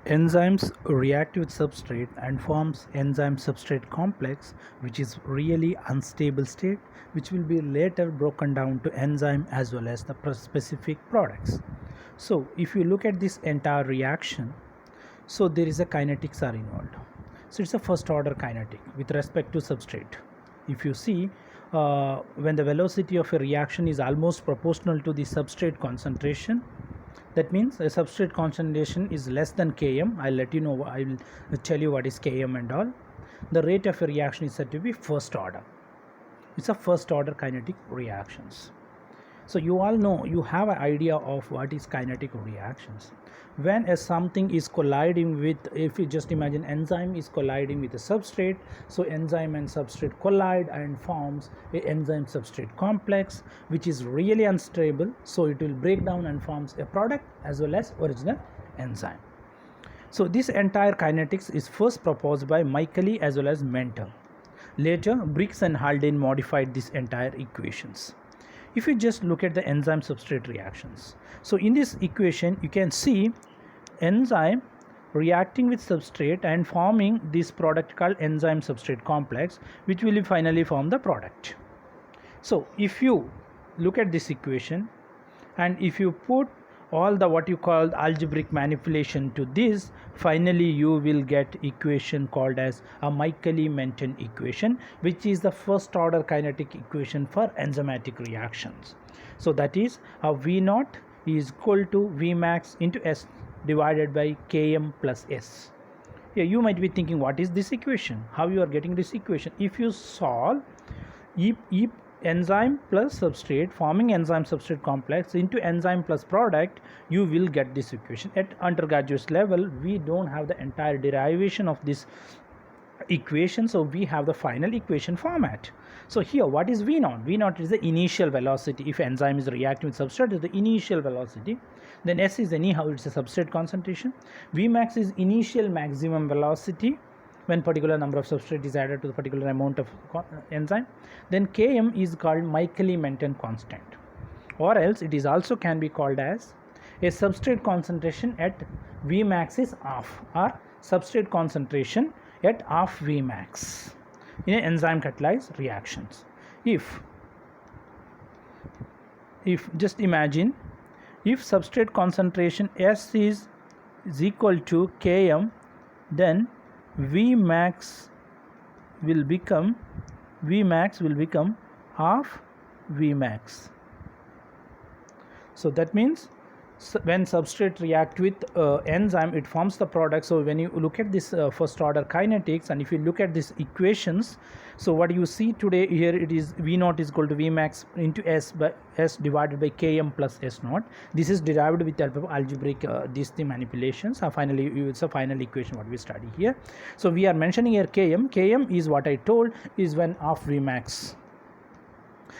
Enzymes react with substrate and forms enzyme substrate complex, which is really unstable state, which will be later broken down to enzyme as well as the specific products. So if you look at this entire reaction, so there is a kinetics are involved. So it's a first order kinetic with respect to substrate. If you see, when the velocity of a reaction is almost proportional to the substrate concentration, that means a substrate concentration is less than Km. I'll let you know, I will tell you what is Km and all. The rate of a reaction is said to be first order. It's a first order kinetic reactions. So you all know, you have an idea of what is kinetic reactions. When something is colliding with, if you just imagine enzyme is colliding with a substrate, so enzyme and substrate collide and forms a enzyme substrate complex, which is really unstable, so it will break down and forms a product as well as original enzyme. So this entire kinetics is first proposed by Michaeli as well as Mentor. Later Briggs and Haldane modified these entire equations. If you just look at the enzyme substrate reactions, so in this equation you can see enzyme reacting with substrate and forming this product called enzyme substrate complex, which will finally form the product. So if you look at this equation and if you put all the what you call algebraic manipulation to this, finally you will get equation called as a Michaeli-Menten equation, which is the first order kinetic equation for enzymatic reactions. So that is a V naught is equal to Vmax into S divided by Km plus S. Yeah, you might be thinking, what is this equation? How you are getting this equation? If you solve if enzyme plus substrate forming enzyme substrate complex into enzyme plus product, you will get this equation. At undergraduate level we don't have the entire derivation of this equation, so we have the final equation format. So here, what is V naught? V naught is the initial velocity. If enzyme is reacting with substrate, is the initial velocity. Then S is anyhow, it's a substrate concentration. Vmax is initial maximum velocity when particular number of substrate is added to the particular amount of enzyme. Then Km is called Michaeli-Menten constant, or else it is also can be called as a substrate concentration at Vmax is half, or substrate concentration at half Vmax in enzyme catalyzed reactions. If just imagine, if substrate concentration S is equal to Km, then Vmax will become half Vmax. So that means when substrate react with enzyme, it forms the product. So when you look at this first order kinetics, and if you look at these equations, so what you see today here, it is V naught is equal to Vmax into S by S divided by Km plus S naught. This is derived with help of algebraic these manipulations. Finally it's a final equation what we study here. So we are mentioning here Km is what I told is when half Vmax.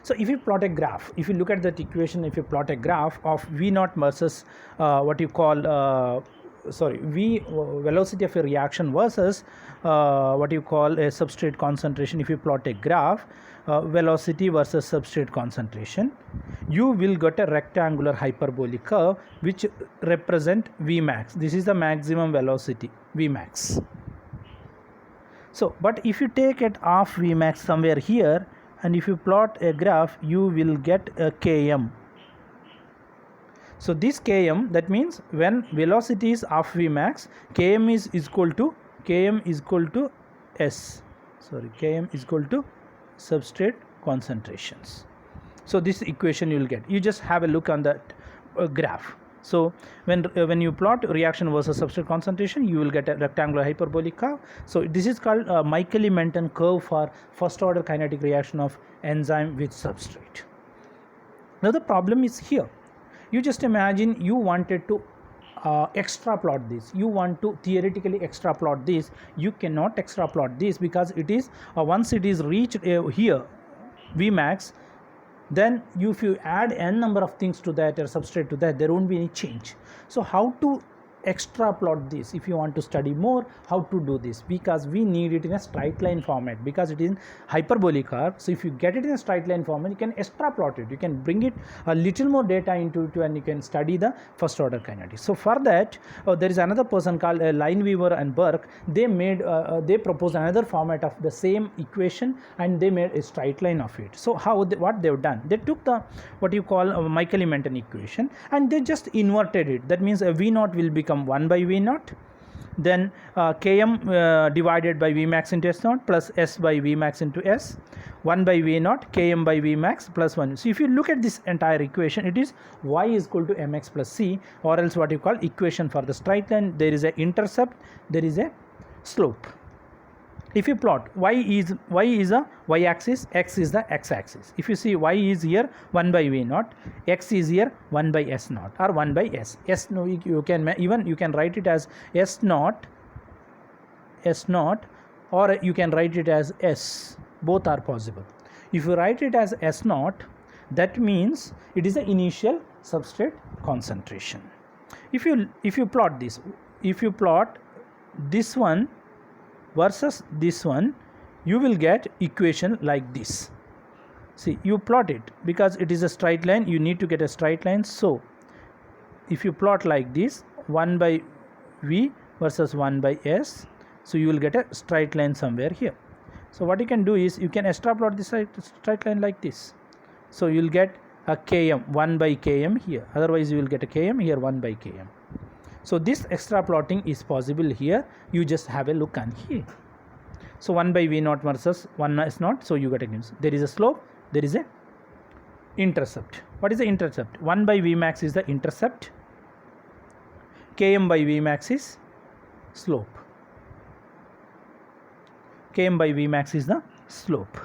So if you plot a graph, if you look at that equation, if you plot a graph of V naught versus what you call V velocity of a reaction versus what you call a substrate concentration, if you plot a graph velocity versus substrate concentration, you will get a rectangular hyperbolic curve which represent Vmax. This is the maximum velocity Vmax. So but if you take it half Vmax somewhere here, and if you plot a graph, you will get a Km. So this Km, that means when velocity is half Vmax, Km is equal to S. Km is equal to substrate concentrations. So this equation you will get. You just have a look on that graph. So when you plot reaction versus substrate concentration, you will get a rectangular hyperbolic curve. So this is called a Michaeli-Menten curve for first order kinetic reaction of enzyme with substrate. Now the problem is here. You just imagine you wanted to extraplot this. You want to theoretically extraplot this. You cannot extraplot this because it is once it is reached here Vmax, then if you add n number of things to that or substrate to that, there won't be any change. So how to extra plot this if you want to study more how to do this, because we need it in a straight line format, because it is in hyperbolic curve. So if you get it in a straight line format, you can extra plot it, you can bring it a little more data into it, and you can study the first order kinetics. So for that, there is another person called Lineweaver and Burke. They made they proposed another format of the same equation, and they made a straight line of it. So what they've done, they took the what you call Michaeli-Menten equation, and they just inverted it. That means V naught will become 1 by V naught, then Km divided by Vmax into S naught plus S by Vmax into S, 1 by V naught Km by Vmax plus 1. So if you look at this entire equation, it is y is equal to mx plus c, or else what you call equation for the straight line. There is a intercept, there is a slope. If you plot y is a y axis, x is the x axis. If you see y is here 1 by v naught, x is here 1 by s naught or 1 by s. S no, you can write it as s naught, or you can write it as s. Both are possible. If you write it as s naught, that means it is the initial substrate concentration. If you plot this, if you plot this one versus this one, you will get equation like this. See, you plot it because it is a straight line, you need to get a straight line. So if you plot like this, 1 by v versus 1 by s, so you will get a straight line somewhere here. So what you can do is you can extra plot this straight line like this. So you will get a km, 1 by km here, otherwise you will get a km here, 1 by km. So this extra plotting is possible here. You just have a look on here. So 1 by v naught versus 1 s naught. So you get a glimpse. There is a slope, there is a intercept. What is the intercept? 1 by Vmax is the intercept. Km by Vmax is slope. Km by Vmax is the slope.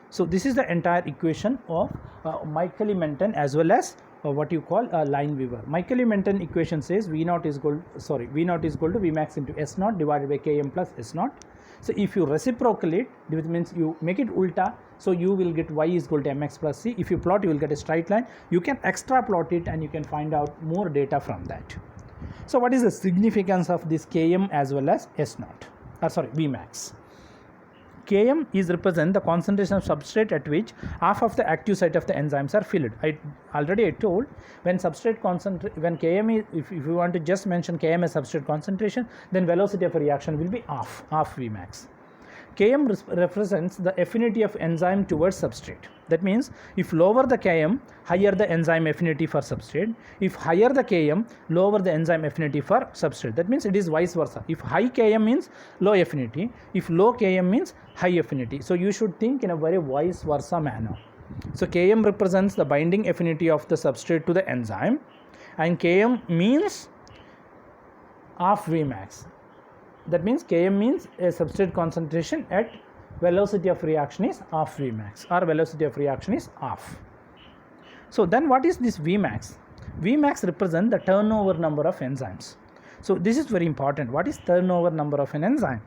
So this is the entire equation of Michaeli-Menten as well as what you call Lineweaver. Michaeli-Menten equation says V naught is equal to Vmax into S naught divided by Km plus S naught. So if you reciprocate it, which means you make it ulta, so you will get y is equal to mx plus c. If you plot, you will get a straight line. You can extra plot it and you can find out more data from that. So what is the significance of this Km as well as S naught, Vmax? Km is represent the concentration of substrate at which half of the active site of the enzymes are filled. I told when substrate when Km is, if you want to just mention Km as substrate concentration, then velocity of a reaction will be half Vmax. Km represents the affinity of enzyme towards substrate. That means if lower the Km, higher the enzyme affinity for substrate. If higher the Km, lower the enzyme affinity for substrate. That means it is vice versa. If high Km means low affinity, if low Km means high affinity. So you should think in a very vice versa manner. So Km represents the binding affinity of the substrate to the enzyme, and Km means half Vmax. That means Km means a substrate concentration at velocity of reaction is half Vmax, or velocity of reaction is half. So then what is this Vmax? Vmax represents the turnover number of enzymes. So this is very important. What is turnover number of an enzyme?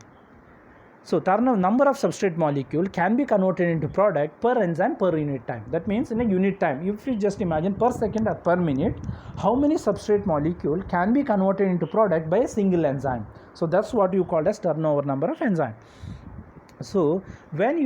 So number of substrate molecule can be converted into product per enzyme per unit time. That means in a unit time, if you just imagine per second or per minute, how many substrate molecule can be converted into product by a single enzyme. So that's what you call as turnover number of enzyme. So when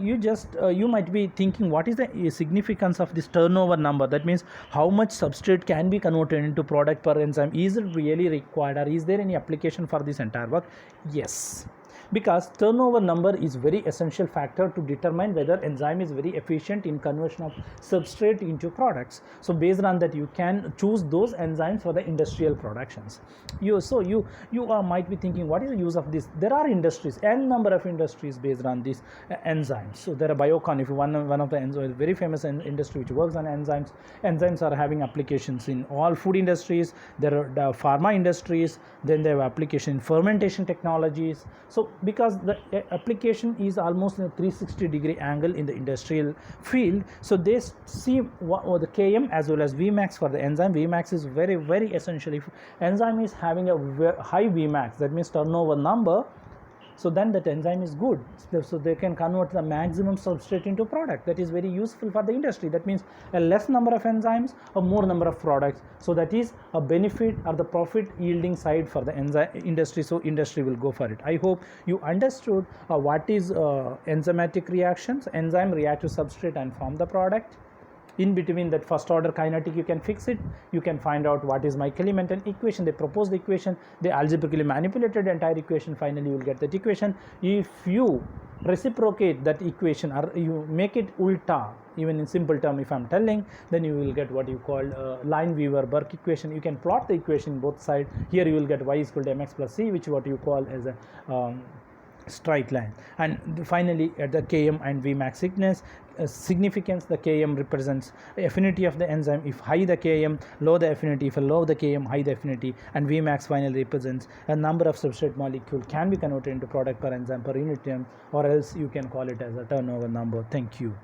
you just you might be thinking, what is the significance of this turnover number? That means how much substrate can be converted into product per enzyme. Is it really required, or is there any application for this entire work? Yes. Because turnover number is very essential factor to determine whether enzyme is very efficient in conversion of substrate into products. So based on that, you can choose those enzymes for the industrial productions. You might be thinking, what is the use of this? There are industries, n number of industries based on these enzymes. So there are Biocon, if one of the enzymes, very famous industry which works on enzymes. Enzymes are having applications in all food industries. There are the pharma industries. Then they have application in fermentation technologies. So because the application is almost in a 360-degree angle in the industrial field, so they see the Km as well as Vmax for the enzyme. Vmax is very, very essential. If enzyme is having a high Vmax, that means turnover number, so then that enzyme is good. So they can convert the maximum substrate into product. That is very useful for the industry. That means a less number of enzymes, a more number of products. So that is a benefit or the profit yielding side for the enzyme industry. So industry will go for it. I hope you understood what is enzymatic reactions. Enzyme react to substrate and form the product. In between that first order kinetic, you can fix it. You can find out what is my Kalimantan equation. They propose the equation, they algebraically manipulated the entire equation, finally you will get that equation. If you reciprocate that equation or you make it ulta, even in simple term if I'm telling, then you will get what you call Line-Weaver-Burke equation. You can plot the equation both sides. Here you will get y is equal to mx plus c, which what you call as a straight line. And finally at the Km and Vmax significance, the Km represents affinity of the enzyme. If high the Km, low the affinity. If low the Km, high the affinity. And Vmax finally represents a number of substrate molecule can be converted into product per enzyme per unit term, or else you can call it as a turnover number. Thank you.